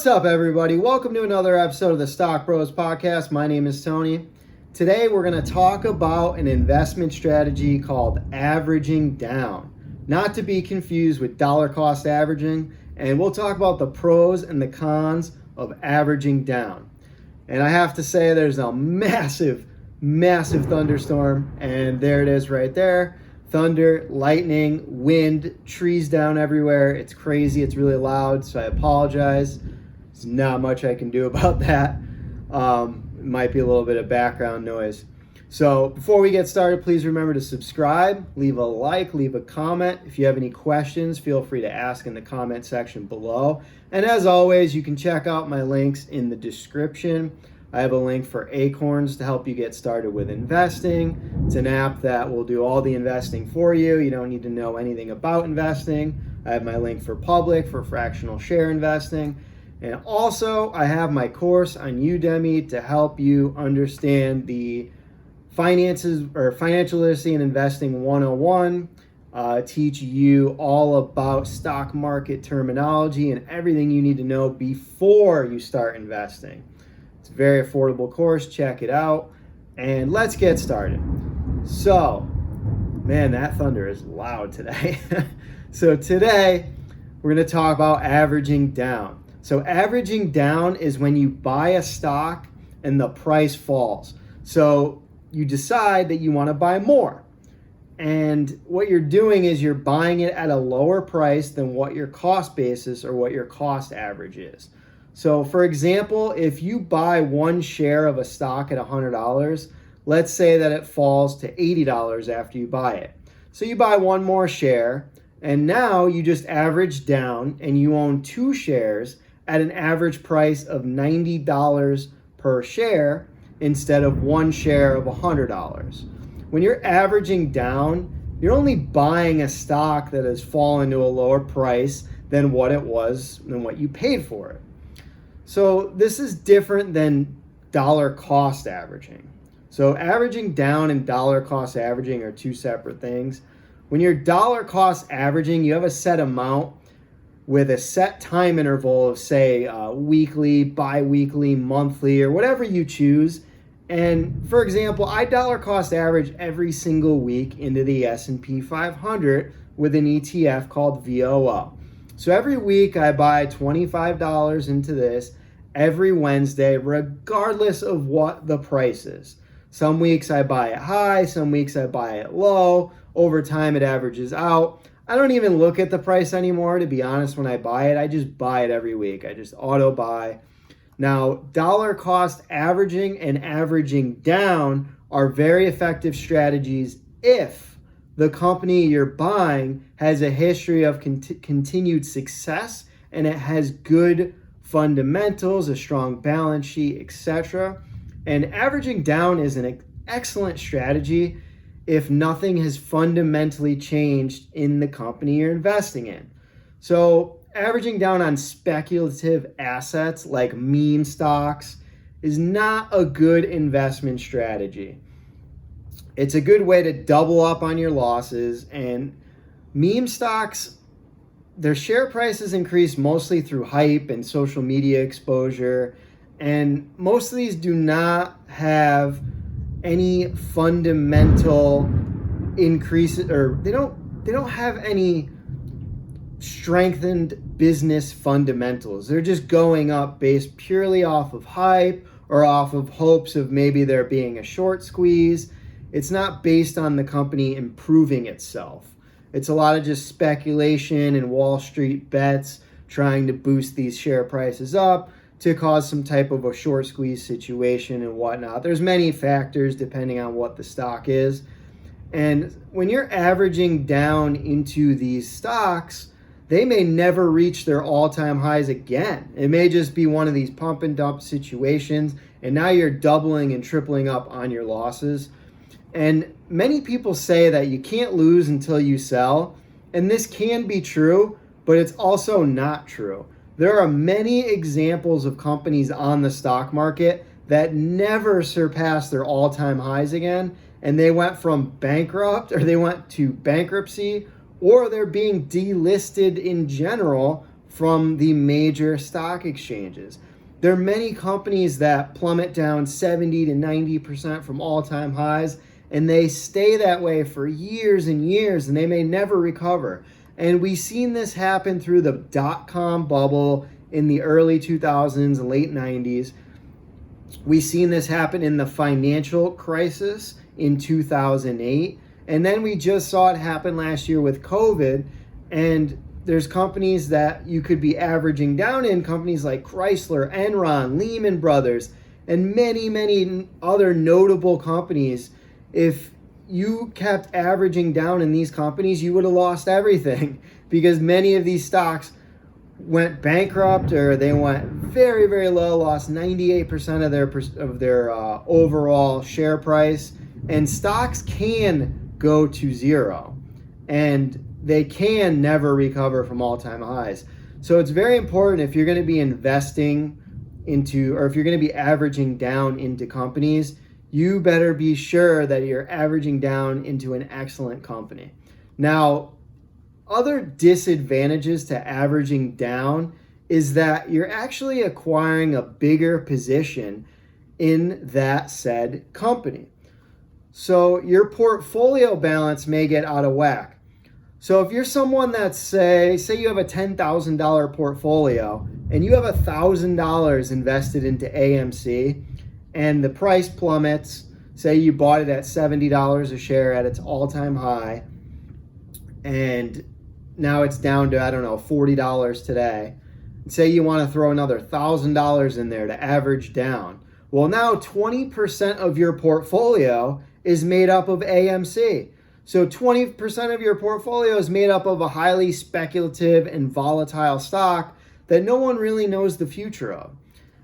What's up, everybody? Welcome to another episode of the Stock Bros podcast. My name is Tony. Today, we're going to talk about an investment strategy called averaging down, not to be confused with dollar cost averaging. And we'll talk about the pros and the cons of averaging down. And I have to say, there's a massive thunderstorm, and there it is right there. Thunder, lightning, wind, trees down everywhere. It's crazy. It's really loud, so I apologize. There's not much I can do about that. It might be a little bit of background noise. So before we get started, please remember to subscribe, leave a like, leave a comment. If you have any questions, feel free to ask in the comment section below. And as always, you can check out my links in the description. I have a link for Acorns to help you get started with investing. It's an app that will do all the investing for you. You don't need to know anything about investing. I have my link for Public for fractional share investing. And also, I have my course on Udemy to help you understand the finances or financial literacy and investing 101. Teach you all about stock market terminology and everything you need to know before you start investing. It's a very affordable course. Check it out. And let's get started. So, man, that thunder is loud today. So today, we're going to talk about averaging down. So averaging down is when you buy a stock and the price falls. So you decide that you want to buy more. And what you're doing is you're buying it at a lower price than what your cost basis or what your cost average is. So for example, if you buy one share of a stock at $100, let's say that it falls to $80 after you buy it. So you buy one more share, and now you just average down and you own two shares at an average price of $90 per share instead of one share of $100. When you're averaging down, you're only buying a stock that has fallen to a lower price than what it was, than what you paid for it. So this is different than dollar cost averaging. So averaging down and dollar cost averaging are two separate things. When you're dollar cost averaging, you have a set amount with a set time interval of, say, weekly, bi-weekly, monthly, or whatever you choose. And for example, I dollar cost average every single week into the S&P 500 with an ETF called VOO. So every week I buy $25 into this every Wednesday, regardless of what the price is. Some weeks I buy it high, some weeks I buy it low. Over time it averages out. I don't even look at the price anymore, to be honest, when I buy it. I just buy it every week. I just auto buy. Now, dollar cost averaging and averaging down are very effective strategies if the company you're buying has a history of continued success and it has good fundamentals, a strong balance sheet, etc. And averaging down is an excellent strategy if nothing has fundamentally changed in the company you're investing in. So averaging down on speculative assets like meme stocks is not a good investment strategy. It's a good way to double up on your losses, and meme stocks, their share prices increase mostly through hype and social media exposure, and most of these do not have any fundamental increases, or they don't have any strengthened business fundamentals. They're just going up based purely off of hype or off of hopes of maybe there being a short squeeze. It's not based on the company improving itself. It's a lot of just speculation and Wall Street bets trying to boost these share prices up to cause some type of a short squeeze situation and whatnot. There's many factors depending on what the stock is. And when you're averaging down into these stocks, they may never reach their all-time highs again. It may just be one of these pump and dump situations, and now you're doubling and tripling up on your losses. And many people say that you can't lose until you sell, and this can be true, but it's also not true. There are many examples of companies on the stock market that never surpassed their all-time highs again, and they went from bankrupt, or they went to bankruptcy, or they're being delisted in general from the major stock exchanges. There are many companies that plummet down 70 to 90% from all-time highs, and they stay that way for years and years, and they may never recover. And we've seen this happen through the dot-com bubble in the early 2000s and late 90s. We've seen this happen in the financial crisis in 2008. And then we just saw it happen last year with COVID. And there's companies that you could be averaging down in, companies like Chrysler, Enron, Lehman Brothers, and many, many other notable companies. If you kept averaging down in these companies, you would have lost everything because many of these stocks went bankrupt or they went very, very low, lost 98% of their overall share price. And stocks can go to zero, and they can never recover from all-time highs. So it's very important if you're going to be investing into, or if you're going to be averaging down into companies, you better be sure that you're averaging down into an excellent company. Now, other disadvantages to averaging down is that you're actually acquiring a bigger position in that said company. So your portfolio balance may get out of whack. So if you're someone that's say you have a $10,000 portfolio and you have $1,000 invested into AMC and the price plummets, say you bought it at $70 a share at its all-time high, and now it's down to, $40 today. Say you want to throw another $1,000 in there to average down. Well, now 20% of your portfolio is made up of AMC. So 20% of your portfolio is made up of a highly speculative and volatile stock that no one really knows the future of.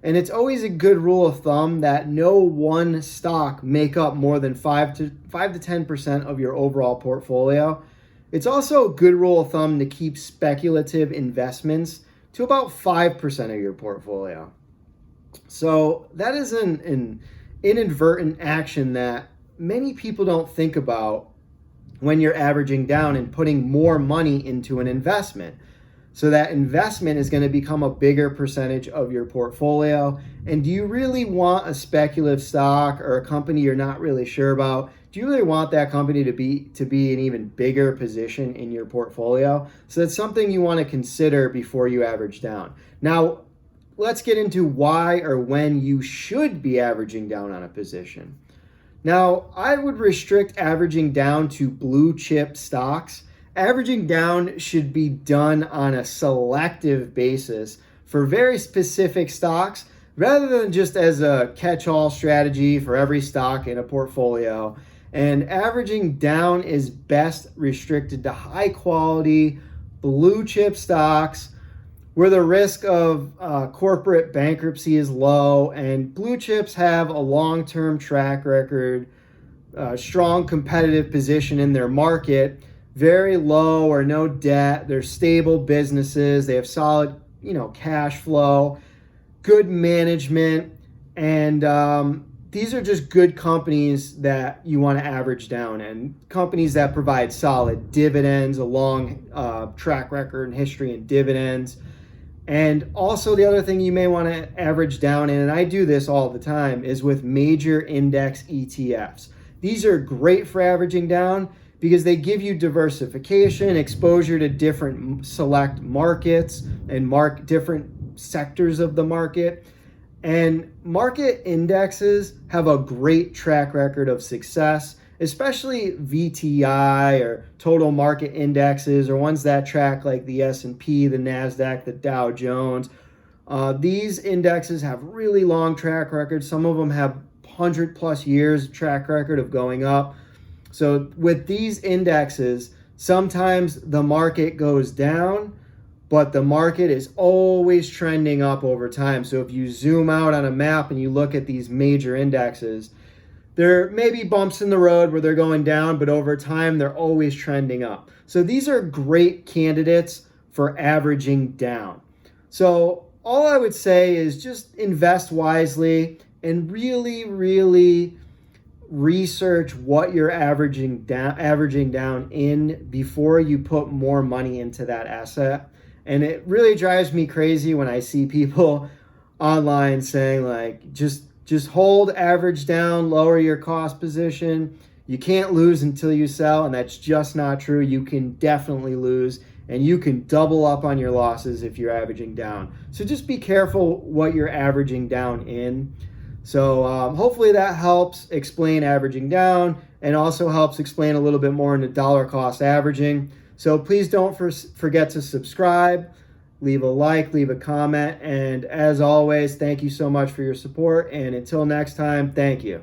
And it's always a good rule of thumb that no one stock make up more than 5 to 10% of your overall portfolio. It's also a good rule of thumb to keep speculative investments to about 5% of your portfolio. So that is an inadvertent action that many people don't think about when you're averaging down and putting more money into an investment. So that investment is going to become a bigger percentage of your portfolio. And do you really want a speculative stock or a company you're not really sure about? Do you really want that company to be an even bigger position in your portfolio? So that's something you want to consider before you average down. Now, let's get into why or when you should be averaging down on a position. Now, I would restrict averaging down to blue chip stocks. Averaging down should be done on a selective basis for very specific stocks rather than just as a catch-all strategy for every stock in a portfolio. And averaging down is best restricted to high-quality blue chip stocks where the risk of corporate bankruptcy is low, and blue chips have a long-term track record, strong competitive position in their market, very low or no debt, they're stable businesses, they have solid, cash flow, good management, and these are just good companies that you want to average down in. Companies that provide solid dividends, a long track record and history in dividends. And also the other thing you may want to average down in, and I do this all the time, is with major index ETFs. These are great for averaging down because they give you diversification, exposure to different select markets and different sectors of the market. And market indexes have a great track record of success, especially VTI or total market indexes or ones that track like the S&P, the NASDAQ, the Dow Jones. These indexes have really long track records. Some of them have 100 plus years track record of going up. So with these indexes, sometimes the market goes down, but the market is always trending up over time. So if you zoom out on a map and you look at these major indexes, there may be bumps in the road where they're going down, but over time, they're always trending up. So these are great candidates for averaging down. So all I would say is just invest wisely and really, really research what you're averaging down in before you put more money into that asset. And it really drives me crazy when I see people online saying like, just hold average down, lower your cost position. You can't lose until you sell, and that's just not true. You can definitely lose, and you can double up on your losses if you're averaging down. So just be careful what you're averaging down in. So hopefully that helps explain averaging down, and also helps explain a little bit more into dollar cost averaging. So please don't forget to subscribe, leave a like, leave a comment, and as always, thank you so much for your support, and until next time, thank you.